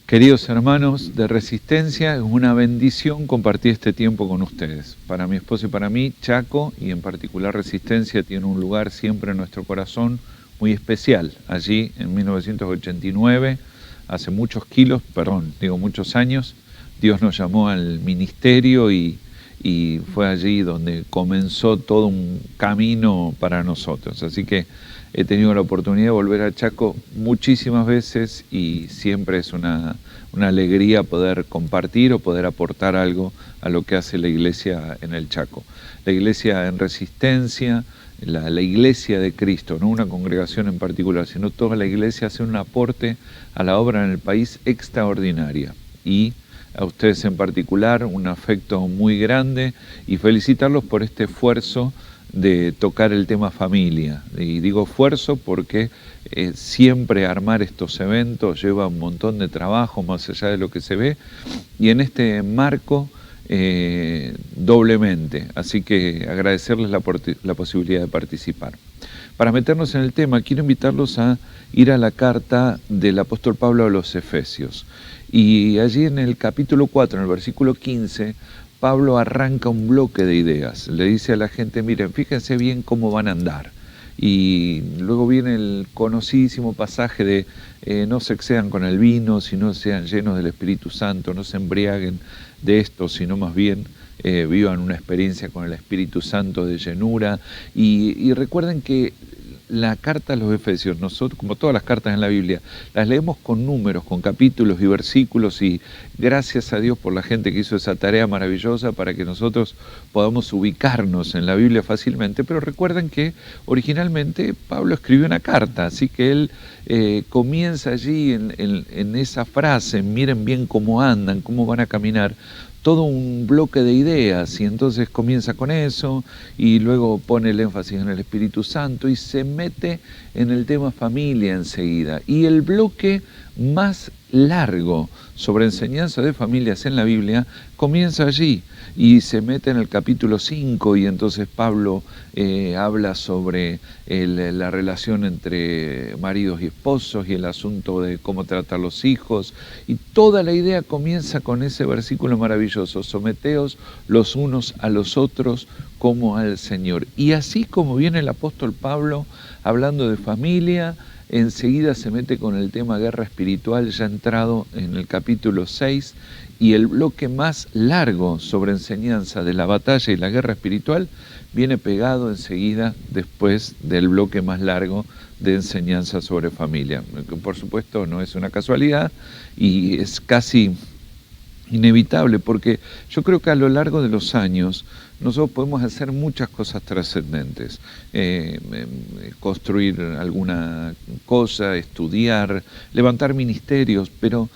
Queridos hermanos de Resistencia, es una bendición compartir este tiempo con ustedes. Para mi esposo y para mí, Chaco, y en particular Resistencia, tiene un lugar siempre en nuestro corazón muy especial. Allí, en 1989, hace muchos años, Dios nos llamó al ministerio y fue allí donde comenzó todo un camino para nosotros. Así que he tenido la oportunidad de volver a Chaco muchísimas veces y siempre es una alegría poder compartir o poder aportar algo a lo que hace la iglesia en el Chaco. La iglesia en Resistencia, la iglesia de Cristo, no una congregación en particular, sino toda la iglesia hace un aporte a la obra en el país extraordinaria. Y a ustedes en particular un afecto muy grande y felicitarlos por este esfuerzo de tocar el tema familia. Y digo esfuerzo porque siempre armar estos eventos lleva un montón de trabajo más allá de lo que se ve, y en este marco doblemente. Así que agradecerles la posibilidad de participar. Para meternos en el tema, quiero invitarlos a ir a la carta del apóstol Pablo a los Efesios. Y allí en el capítulo 4, en el versículo 15, Pablo arranca un bloque de ideas. Le dice a la gente, miren, fíjense bien cómo van a andar. Y luego viene el conocidísimo pasaje de no se excedan con el vino, sino sean llenos del Espíritu Santo, no se embriaguen de esto, sino más bien vivan una experiencia con el Espíritu Santo de llenura. Y recuerden que la carta a los Efesios, nosotros, como todas las cartas en la Biblia, las leemos con números, con capítulos y versículos, y gracias a Dios por la gente que hizo esa tarea maravillosa para que nosotros podamos ubicarnos en la Biblia fácilmente. Pero recuerden que originalmente Pablo escribió una carta, así que él comienza allí en esa frase, miren bien cómo andan, cómo van a caminar, todo un bloque de ideas, y entonces comienza con eso y luego pone el énfasis en el Espíritu Santo y se mete en el tema familia enseguida. Y el bloque más largo sobre enseñanza de familias en la Biblia comienza allí y se mete en el capítulo 5, y entonces Pablo habla sobre la relación entre maridos y esposos y el asunto de cómo tratar los hijos, y toda la idea comienza con ese versículo maravilloso: someteos los unos a los otros como al Señor. Y así como viene el apóstol Pablo hablando de familia, enseguida se mete con el tema guerra espiritual, ya entrado en el capítulo 6, y el bloque más largo sobre enseñanza de la batalla y la guerra espiritual viene pegado enseguida después del bloque más largo de enseñanza sobre familia. Por supuesto no es una casualidad y es casi inevitable, porque yo creo que a lo largo de los años nosotros podemos hacer muchas cosas trascendentes, construir alguna cosa, estudiar, levantar ministerios, pero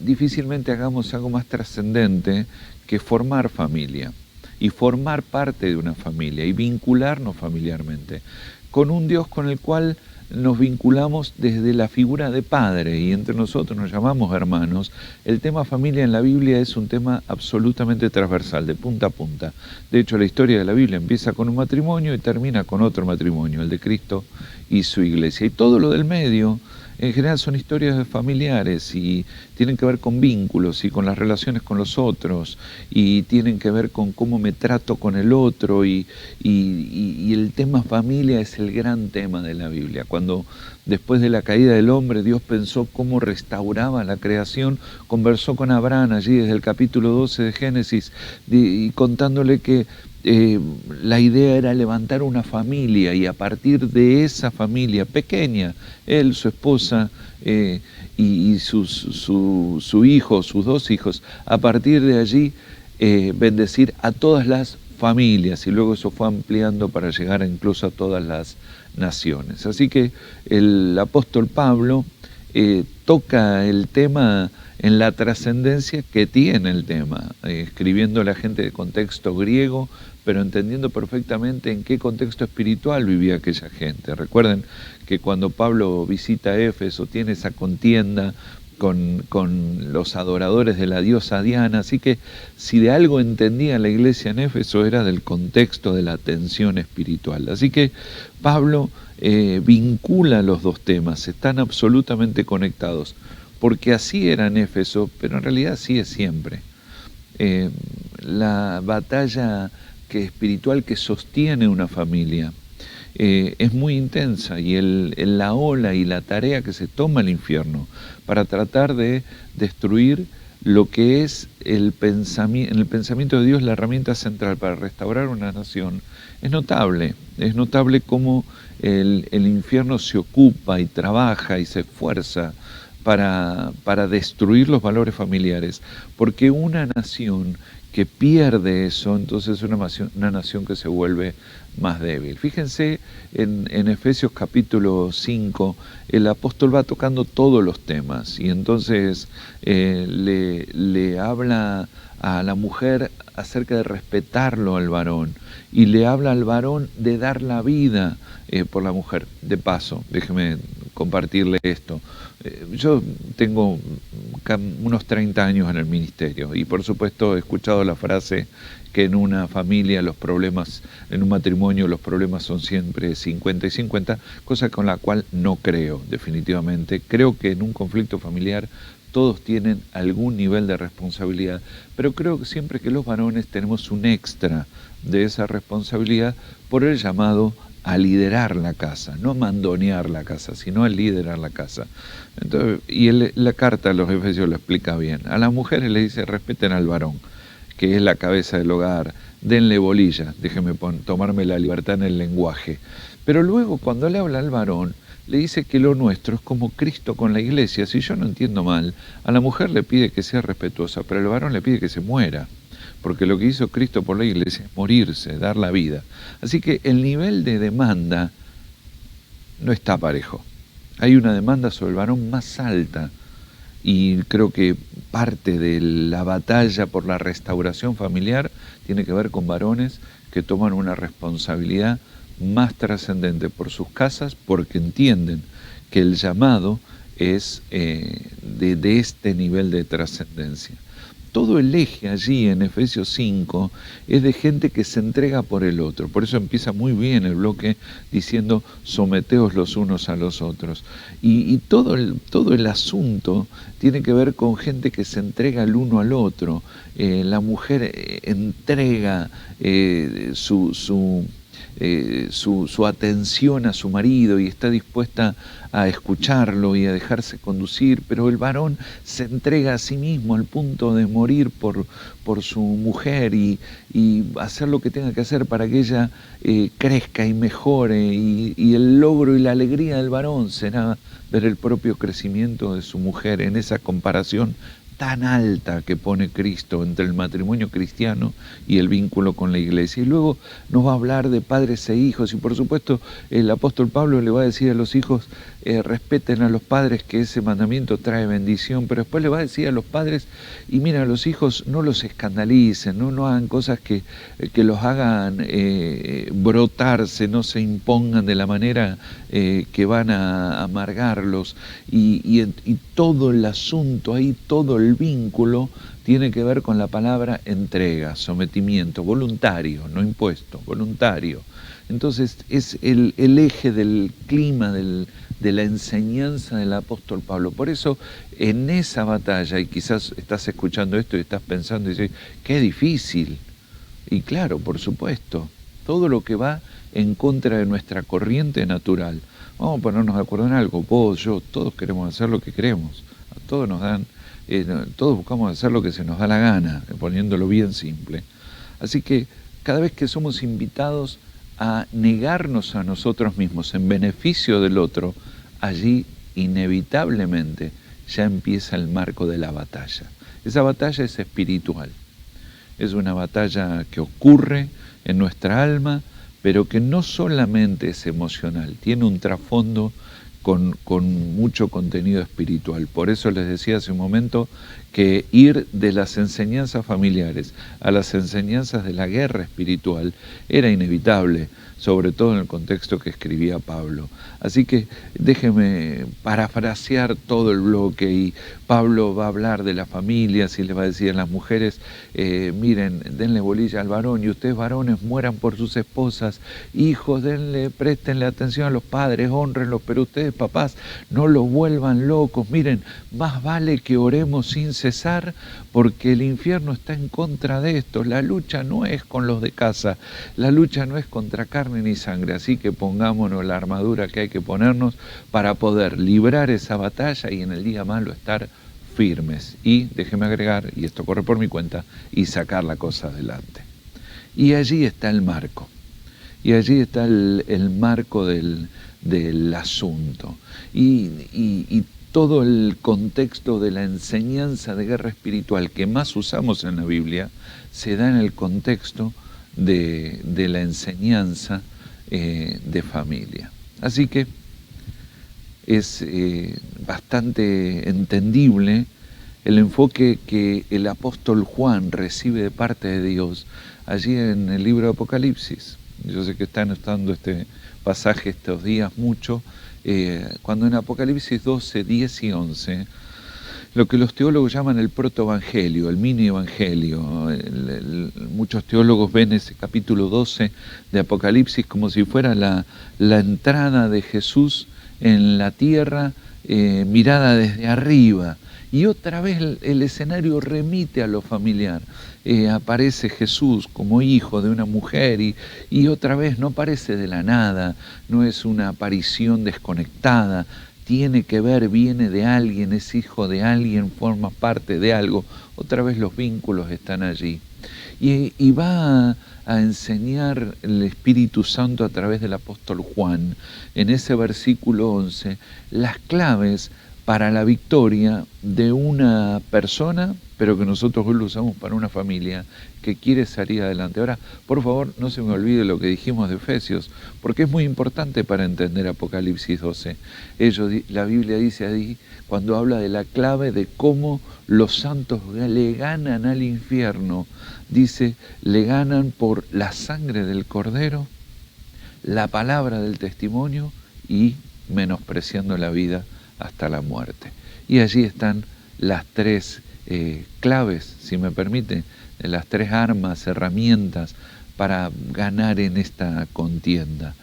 difícilmente hagamos algo más trascendente que formar familia y formar parte de una familia y vincularnos familiarmente con un Dios con el cual nos vinculamos desde la figura de padre, y entre nosotros nos llamamos hermanos. El tema familia en la Biblia es un tema absolutamente transversal, de punta a punta. De hecho, la historia de la Biblia empieza con un matrimonio y termina con otro matrimonio, el de Cristo y su iglesia. Y todo lo del medio, en general, son historias familiares y tienen que ver con vínculos y con las relaciones con los otros, y tienen que ver con cómo me trato con el otro, y el tema familia es el gran tema de la Biblia. Cuando después de la caída del hombre Dios pensó cómo restauraba la creación, conversó con Abraham allí desde el capítulo 12 de Génesis y contándole que la idea era levantar una familia, y a partir de esa familia pequeña, él, su esposa y su hijo, sus dos hijos, a partir de allí bendecir a todas las familias, y luego eso fue ampliando para llegar incluso a todas las naciones. Así que el apóstol Pablo toca el tema en la trascendencia que tiene el tema, escribiendo a la gente de contexto griego, pero entendiendo perfectamente en qué contexto espiritual vivía aquella gente. Recuerden que cuando Pablo visita Éfeso tiene esa contienda con los adoradores de la diosa Diana, así que si de algo entendía la iglesia en Éfeso era del contexto de la tensión espiritual. Así que Pablo vincula los dos temas, están absolutamente conectados. porque así era en Éfeso, pero en realidad así es siempre. La batalla espiritual que sostiene una familia es muy intensa, y la ola y la tarea que se toma el infierno para tratar de destruir lo que es en el pensamiento de Dios la herramienta central para restaurar una nación, es notable. Es notable cómo el infierno se ocupa y trabaja y se esfuerza para destruir los valores familiares, porque una nación que pierde eso, entonces es una nación que se vuelve más débil. Fíjense en Efesios capítulo 5, el apóstol va tocando todos los temas, y entonces le habla a la mujer acerca de respetarlo al varón, y le habla al varón de dar la vida por la mujer. De paso, déjeme compartirle esto. Yo tengo unos 30 años en el ministerio, y por supuesto he escuchado la frase que en una familia los problemas, en un matrimonio los problemas son siempre 50 y 50, cosa con la cual no creo definitivamente. Creo que en un conflicto familiar todos tienen algún nivel de responsabilidad, pero creo que siempre que los varones tenemos un extra de esa responsabilidad por el llamado a liderar la casa, no a mandonear la casa, sino a liderar la casa. Entonces, la carta a los Efesios lo explica bien. A las mujeres le dice: respeten al varón, que es la cabeza del hogar, denle bolilla, déjeme tomarme la libertad en el lenguaje. Pero luego, cuando le habla al varón, le dice que lo nuestro es como Cristo con la iglesia. Si yo no entiendo mal, a la mujer le pide que sea respetuosa, pero al varón le pide que se muera, porque lo que hizo Cristo por la iglesia es morirse, dar la vida. Así que el nivel de demanda no está parejo. Hay una demanda sobre el varón más alta, y creo que parte de la batalla por la restauración familiar tiene que ver con varones que toman una responsabilidad más trascendente por sus casas, porque entienden que el llamado es de este nivel de trascendencia. Todo el eje allí en Efesios 5 es de gente que se entrega por el otro. Por eso empieza muy bien el bloque diciendo: someteos los unos a los otros. Y todo el asunto tiene que ver con gente que se entrega el uno al otro. La mujer entrega su atención a su marido y está dispuesta a escucharlo y a dejarse conducir, pero el varón se entrega a sí mismo al punto de morir por su mujer y hacer lo que tenga que hacer para que ella crezca y mejore, y el logro y la alegría del varón será ver el propio crecimiento de su mujer en esa comparación tan alta que pone Cristo entre el matrimonio cristiano y el vínculo con la iglesia. Y luego nos va a hablar de padres e hijos, y por supuesto el apóstol Pablo le va a decir a los hijos: respeten a los padres, que ese mandamiento trae bendición. Pero después le va a decir a los padres: y mira, a los hijos no los escandalicen, no hagan cosas que los hagan brotarse, no se impongan de la manera que van a amargarlos, y todo el asunto ahí, todo el vínculo tiene que ver con la palabra entrega, sometimiento, voluntario, no impuesto, voluntario. Entonces es el eje del clima de la enseñanza del apóstol Pablo. Por eso en esa batalla, y quizás estás escuchando esto y estás pensando y dices: qué difícil. Y claro, por supuesto, todo lo que va en contra de nuestra corriente natural. Vamos a ponernos de acuerdo en algo: vos, yo, todos queremos hacer lo que queremos. A todos nos dan, todos buscamos hacer lo que se nos da la gana, poniéndolo bien simple. Así que cada vez que somos invitados a negarnos a nosotros mismos en beneficio del otro, allí inevitablemente ya empieza el marco de la batalla. Esa batalla es espiritual. Es una batalla que ocurre en nuestra alma, pero que no solamente es emocional, tiene un trasfondo con mucho contenido espiritual. Por eso les decía hace un momento que ir de las enseñanzas familiares a las enseñanzas de la guerra espiritual era inevitable. sobre todo en el contexto que escribía Pablo. Así que déjeme parafrasear todo el bloque, y Pablo va a hablar de las familias y le va a decir a las mujeres, miren, denle bolilla al varón, y ustedes varones mueran por sus esposas, hijos, préstenle atención a los padres, hónrenlos, pero ustedes papás no los vuelvan locos. Miren, más vale que oremos sin cesar, porque el infierno está en contra de esto. La lucha no es con los de casa, la lucha no es contra carne ni sangre, así que pongámonos la armadura que hay que ponernos para poder librar esa batalla y en el día malo estar firmes. Y déjeme agregar, y esto corre por mi cuenta, y sacar la cosa adelante. Y allí está el marco, y allí está el marco del asunto. Y todo el contexto de la enseñanza de guerra espiritual que más usamos en la Biblia se da en el contexto de la enseñanza de familia. Así que es bastante entendible el enfoque que el apóstol Juan recibe de parte de Dios allí en el libro de Apocalipsis. Yo sé que están estando este pasaje estos días mucho, cuando en Apocalipsis 12, 10 y 11, lo que los teólogos llaman el protoevangelio, el mini evangelio. Muchos teólogos ven ese capítulo 12 de Apocalipsis como si fuera la entrada de Jesús en la tierra, mirada desde arriba. Y otra vez el escenario remite a lo familiar. Aparece Jesús como hijo de una mujer y otra vez no aparece de la nada, no es una aparición desconectada, tiene que ver, viene de alguien, es hijo de alguien, forma parte de algo. Otra vez los vínculos están allí. Y va a enseñar el Espíritu Santo a través del apóstol Juan, en ese versículo 11, las claves para la victoria de una persona, pero que nosotros hoy lo usamos para una familia que quiere salir adelante. Ahora, por favor, no se me olvide lo que dijimos de Efesios, porque es muy importante para entender Apocalipsis 12. La Biblia dice ahí, cuando habla de la clave de cómo los santos le ganan al infierno, dice, le ganan por la sangre del Cordero, la palabra del testimonio y menospreciando la vida hasta la muerte. Y allí están las tres claves, si me permite, las tres armas, herramientas para ganar en esta contienda.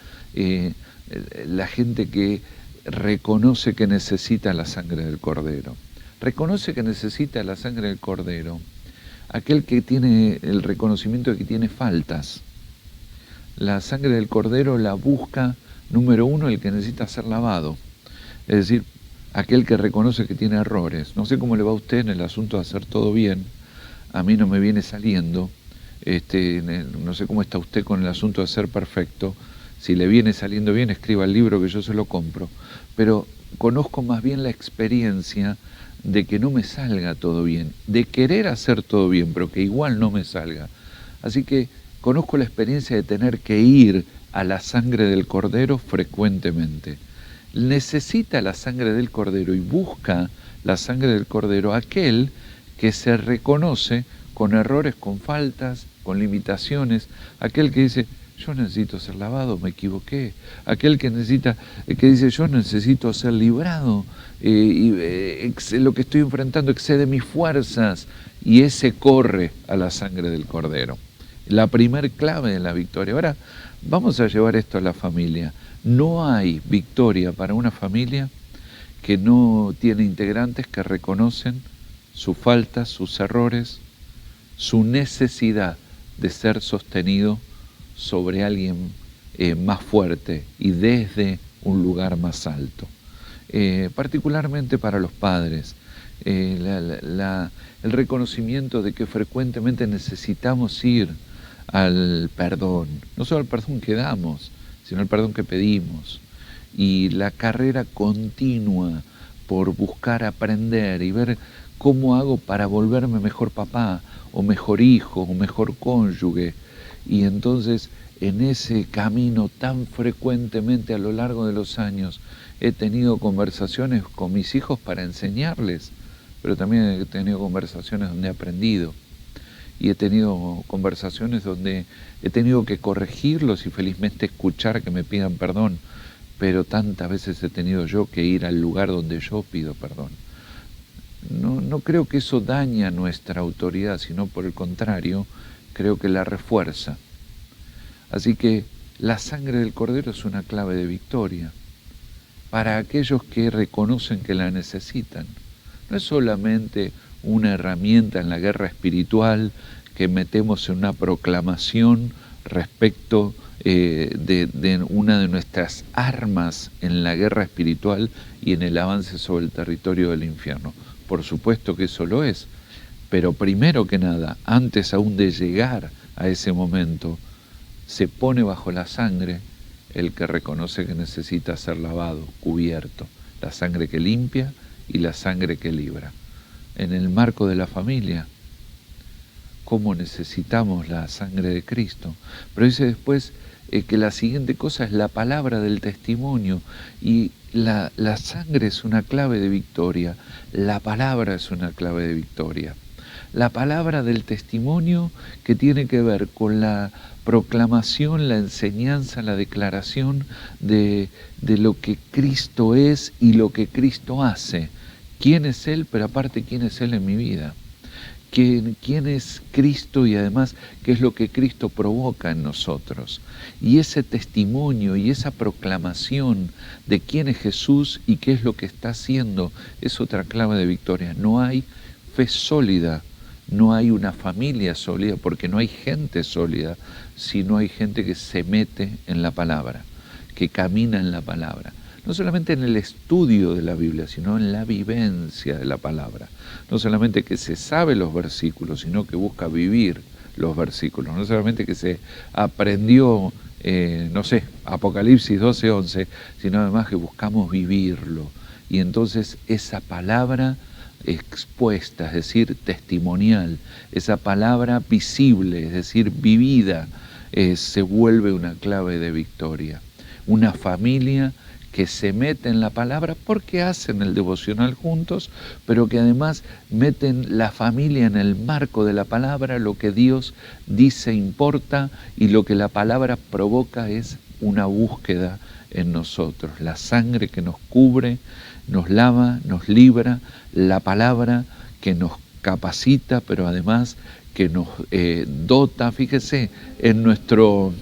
La gente que reconoce que necesita la sangre del Cordero. Reconoce que necesita la sangre del Cordero aquel que tiene el reconocimiento de que tiene faltas. La sangre del Cordero la busca, número uno, el que necesita ser lavado. Es decir, aquel que reconoce que tiene errores. No sé cómo le va a usted en el asunto de hacer todo bien. A mí no me viene saliendo. No sé cómo está usted con el asunto de ser perfecto. Si le viene saliendo bien, escriba el libro que yo se lo compro. Pero conozco más bien la experiencia de que no me salga todo bien, de querer hacer todo bien, pero que igual no me salga. Así que conozco la experiencia de tener que ir a la sangre del Cordero frecuentemente. Necesita la sangre del Cordero y busca la sangre del Cordero aquel que se reconoce con errores, con faltas, con limitaciones, aquel que dice, yo necesito ser lavado, me equivoqué, aquel que dice, yo necesito ser librado, lo que estoy enfrentando excede mis fuerzas, y ese corre a la sangre del Cordero. La primer clave de la victoria. Ahora, vamos a llevar esto a la familia. No hay victoria para una familia que no tiene integrantes que reconocen sus faltas, sus errores, su necesidad de ser sostenido sobre alguien más fuerte y desde un lugar más alto. Particularmente para los padres, el reconocimiento de que frecuentemente necesitamos ir al perdón, no solo al perdón que damos, sino al perdón que pedimos, y la carrera continua por buscar aprender y ver cómo hago para volverme mejor papá, o mejor hijo, o mejor cónyuge. Y entonces, en ese camino tan frecuentemente a lo largo de los años, he tenido conversaciones con mis hijos para enseñarles, pero también he tenido conversaciones donde he aprendido. y he tenido conversaciones donde he tenido que corregirlos y felizmente escuchar que me pidan perdón, pero tantas veces he tenido yo que ir al lugar donde yo pido perdón. No creo que eso daña nuestra autoridad, sino por el contrario, creo que la refuerza. Así que la sangre del Cordero es una clave de victoria para aquellos que reconocen que la necesitan. No es solamente una herramienta en la guerra espiritual que metemos en una proclamación respecto de una de nuestras armas en la guerra espiritual y en el avance sobre el territorio del infierno. Por supuesto que eso lo es, pero primero que nada, antes aún de llegar a ese momento, se pone bajo la sangre el que reconoce que necesita ser lavado, cubierto, la sangre que limpia y la sangre que libra. En el marco de la familia, cómo necesitamos la sangre de Cristo. Pero dice después que la siguiente cosa es la palabra del testimonio, y la sangre es una clave de victoria, la palabra es una clave de victoria. La palabra del testimonio, que tiene que ver con la proclamación, la enseñanza, la declaración de lo que Cristo es y lo que Cristo hace. ¿Quién es Él? Pero aparte, ¿quién es Él en mi vida? ¿Quién es Cristo? Y además, ¿qué es lo que Cristo provoca en nosotros? Y ese testimonio y esa proclamación de quién es Jesús y qué es lo que está haciendo es otra clave de victoria. No hay fe sólida, no hay una familia sólida, porque no hay gente sólida, sino hay gente que se mete en la palabra, que camina en la palabra. No solamente en el estudio de la Biblia, sino en la vivencia de la palabra. No solamente que se sabe los versículos, sino que busca vivir los versículos. No solamente que se aprendió, Apocalipsis 12:11, sino además que buscamos vivirlo. Y entonces esa palabra expuesta, es decir, testimonial, esa palabra visible, es decir, vivida, se vuelve una clave de victoria. Una familia que se mete en la palabra porque hacen el devocional juntos, pero que además meten la familia en el marco de la palabra. Lo que Dios dice importa, y lo que la palabra provoca es una búsqueda en nosotros. La sangre que nos cubre, nos lava, nos libra, la palabra que nos capacita, pero además que nos dota. Fíjese, en nuestro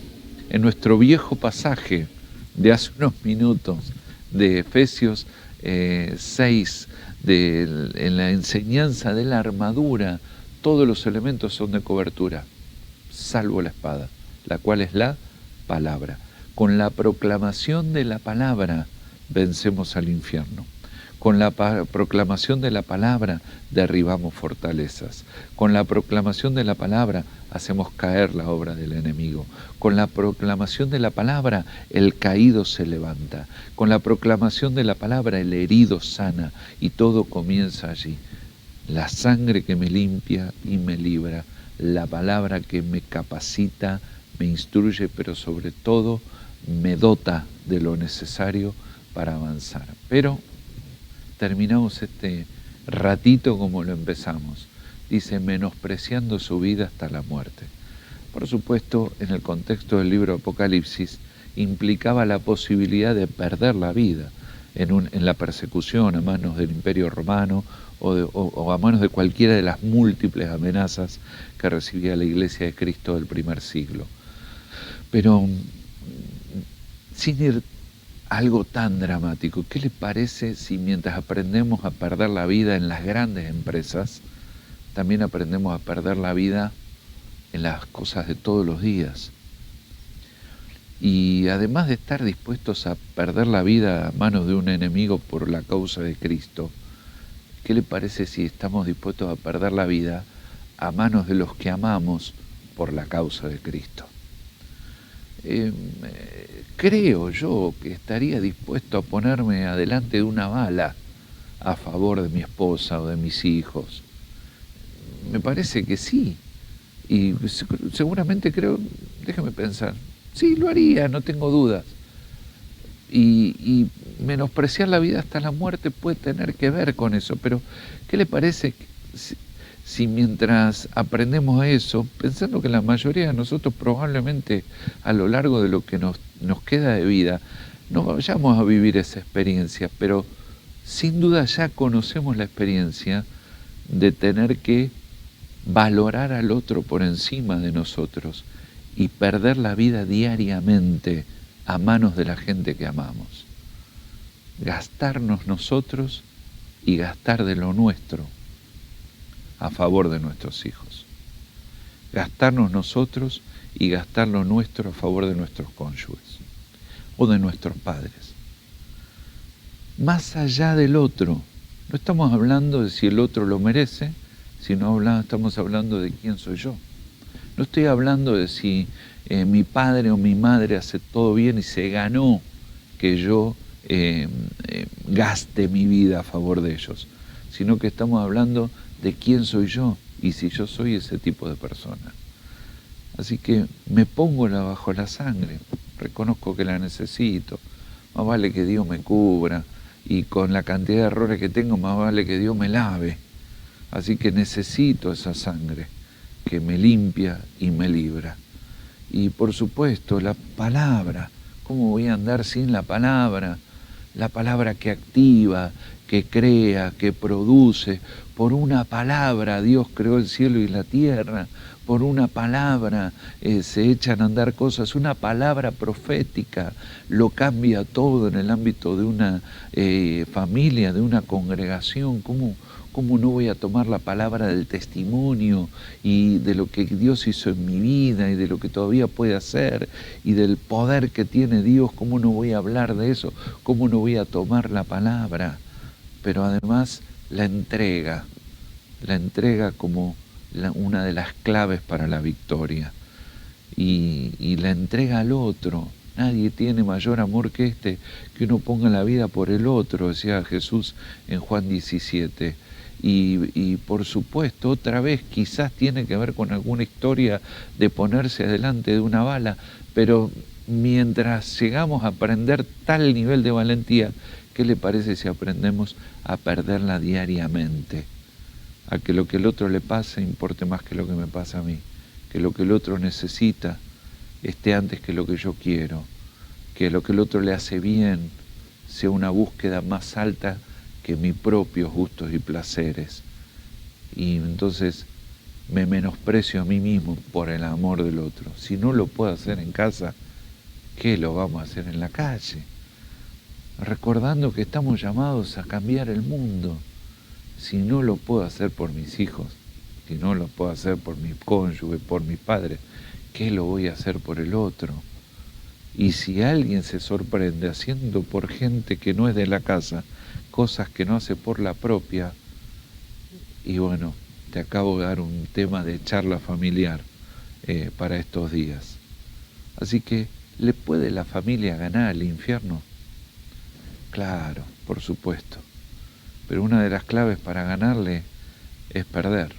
viejo pasaje de hace unos minutos, de Efesios 6, en la enseñanza de la armadura, todos los elementos son de cobertura, salvo la espada, la cual es la palabra. Con la proclamación de la palabra vencemos al infierno. Con la proclamación de la palabra derribamos fortalezas. Con la proclamación de la palabra hacemos caer la obra del enemigo. Con la proclamación de la palabra el caído se levanta. Con la proclamación de la palabra el herido sana, y todo comienza allí. La sangre que me limpia y me libra, la palabra que me capacita, me instruye, pero sobre todo me dota de lo necesario para avanzar. Pero terminamos este ratito como lo empezamos. Dice, menospreciando su vida hasta la muerte. Por supuesto, en el contexto del libro Apocalipsis, implicaba la posibilidad de perder la vida en la persecución a manos del Imperio Romano o a manos de cualquiera de las múltiples amenazas que recibía la Iglesia de Cristo del primer siglo. Pero sin ir algo tan dramático, ¿qué le parece si mientras aprendemos a perder la vida en las grandes empresas, también aprendemos a perder la vida en las cosas de todos los días? Y además de estar dispuestos a perder la vida a manos de un enemigo por la causa de Cristo, ¿qué le parece si estamos dispuestos a perder la vida a manos de los que amamos por la causa de Cristo? Creo yo que estaría dispuesto a ponerme adelante de una bala a favor de mi esposa o de mis hijos. Me parece que sí. Y seguramente creo, déjame pensar, sí, lo haría, no tengo dudas. Y menospreciar la vida hasta la muerte puede tener que ver con eso, pero ¿qué le parece si mientras aprendemos eso, pensando que la mayoría de nosotros probablemente a lo largo de lo que nos queda de vida, no vayamos a vivir esa experiencia, pero sin duda ya conocemos la experiencia de tener que valorar al otro por encima de nosotros y perder la vida diariamente a manos de la gente que amamos. Gastarnos nosotros y gastar de lo nuestro a favor de nuestros hijos. Gastarnos nosotros y gastar lo nuestro a favor de nuestros cónyuges o de nuestros padres. Más allá del otro, no estamos hablando de si el otro lo merece, sino estamos hablando de quién soy yo. No estoy hablando de si mi padre o mi madre hace todo bien y se ganó que yo gaste mi vida a favor de ellos, sino que estamos hablando de quién soy yo y si yo soy ese tipo de persona. Así que me pongo bajo la sangre, reconozco que la necesito, más vale que Dios me cubra, y con la cantidad de errores que tengo, más vale que Dios me lave. Así que necesito esa sangre que me limpia y me libra. Y por supuesto, la palabra, ¿cómo voy a andar sin la palabra? La palabra que activa, que crea, que produce. Por una palabra Dios creó el cielo y la tierra. Por una palabra se echan a andar cosas. Una palabra profética lo cambia todo en el ámbito de una familia, de una congregación. ¿Cómo no voy a tomar la palabra del testimonio y de lo que Dios hizo en mi vida y de lo que todavía puede hacer y del poder que tiene Dios? ¿Cómo no voy a hablar de eso? ¿Cómo no voy a tomar la palabra? Pero además la entrega como una de las claves para la victoria. Y la entrega al otro. Nadie tiene mayor amor que que uno ponga la vida por el otro, decía Jesús en Juan 17. Y por supuesto, otra vez, quizás tiene que ver con alguna historia de ponerse delante de una bala, pero mientras llegamos a aprender tal nivel de valentía, ¿qué le parece si aprendemos a perderla diariamente? A que lo que el otro le pase importe más que lo que me pasa a mí, que lo que el otro necesita esté antes que lo que yo quiero, que lo que el otro le hace bien sea una búsqueda más alta que mis propios gustos y placeres. Y entonces me menosprecio a mí mismo por el amor del otro. Si no lo puedo hacer en casa, ¿qué lo vamos a hacer en la calle? Recordando que estamos llamados a cambiar el mundo. Si no lo puedo hacer por mis hijos, si no lo puedo hacer por mi cónyuge, por mis padres, ¿qué lo voy a hacer por el otro? Y si alguien se sorprende haciendo por gente que no es de la casa, cosas que no hace por la propia, y bueno, te acabo de dar un tema de charla familiar para estos días. Así que, ¿le puede la familia ganar al infierno? Claro, por supuesto. Pero una de las claves para ganarle es perder.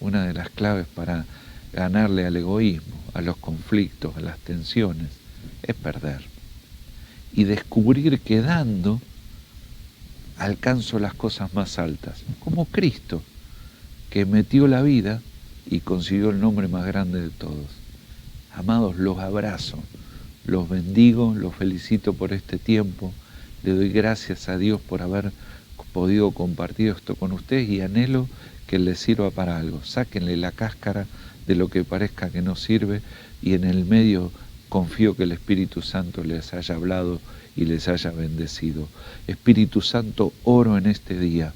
Una de las claves para ganarle al egoísmo, a los conflictos, a las tensiones, es perder. Y descubrir que dando alcanzo las cosas más altas, como Cristo, que metió la vida y consiguió el nombre más grande de todos. Amados, los abrazo, los bendigo, los felicito por este tiempo, le doy gracias a Dios por haber podido compartir esto con ustedes y anhelo que les sirva para algo. Sáquenle la cáscara de lo que parezca que no sirve y en el medio confío que el Espíritu Santo les haya hablado y les haya bendecido. Espíritu Santo, oro en este día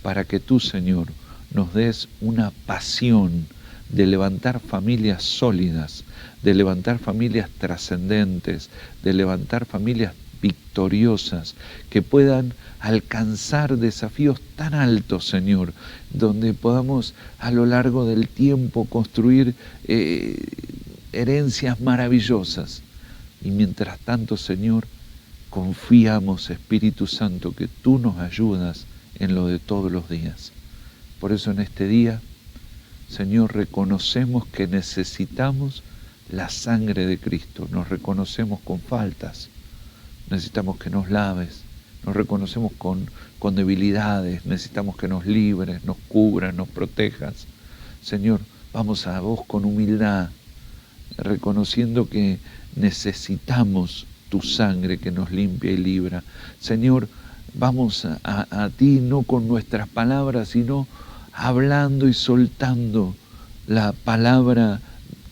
para que tú, Señor, nos des una pasión de levantar familias sólidas, de levantar familias trascendentes, de levantar familias victoriosas, que puedan alcanzar desafíos tan altos, Señor, donde podamos a lo largo del tiempo construir herencias maravillosas. Y mientras tanto, Señor, confiamos, Espíritu Santo, que tú nos ayudas en lo de todos los días. Por eso en este día, Señor, reconocemos que necesitamos la sangre de Cristo, nos reconocemos con faltas, necesitamos que nos laves, nos reconocemos con debilidades, necesitamos que nos libres, nos cubras, nos protejas. Señor, vamos a vos con humildad, reconociendo que necesitamos tu sangre que nos limpia y libra. Señor, vamos a ti no con nuestras palabras, sino hablando y soltando la palabra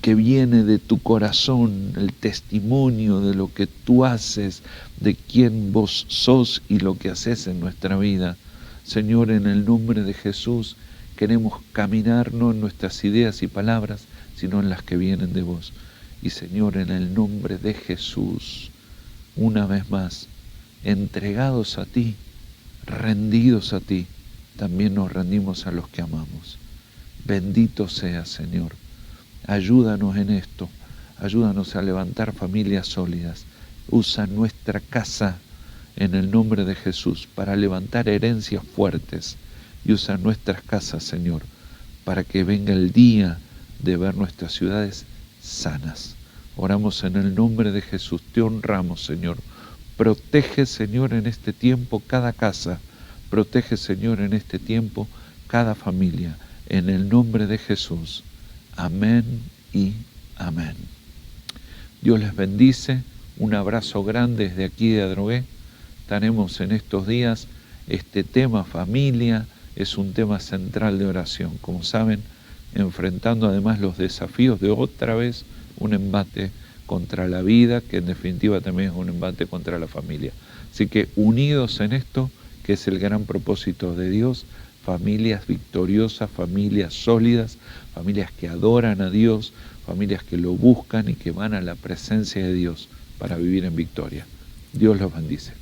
que viene de tu corazón, el testimonio de lo que tú haces, de quién vos sos y lo que haces en nuestra vida. Señor, en el nombre de Jesús, queremos caminar no en nuestras ideas y palabras, sino en las que vienen de vos. Y Señor, en el nombre de Jesús, una vez más, entregados a ti, rendidos a ti, también nos rendimos a los que amamos. Bendito seas, Señor. Ayúdanos en esto, ayúdanos a levantar familias sólidas. Usa nuestra casa en el nombre de Jesús para levantar herencias fuertes y usa nuestras casas, Señor, para que venga el día de ver nuestras ciudades sanas. Oramos en el nombre de Jesús, te honramos, Señor. Protege, Señor, en este tiempo cada casa, protege, Señor, en este tiempo cada familia, en el nombre de Jesús. Amén y amén. Dios les bendice, un abrazo grande desde aquí de Adrogué. Tenemos en estos días este tema familia, es un tema central de oración. Como saben, enfrentando además los desafíos de otra vez un embate contra la vida, que en definitiva también es un embate contra la familia. Así que unidos en esto, que es el gran propósito de Dios, familias victoriosas, familias sólidas, familias que adoran a Dios, familias que lo buscan y que van a la presencia de Dios para vivir en victoria. Dios los bendice.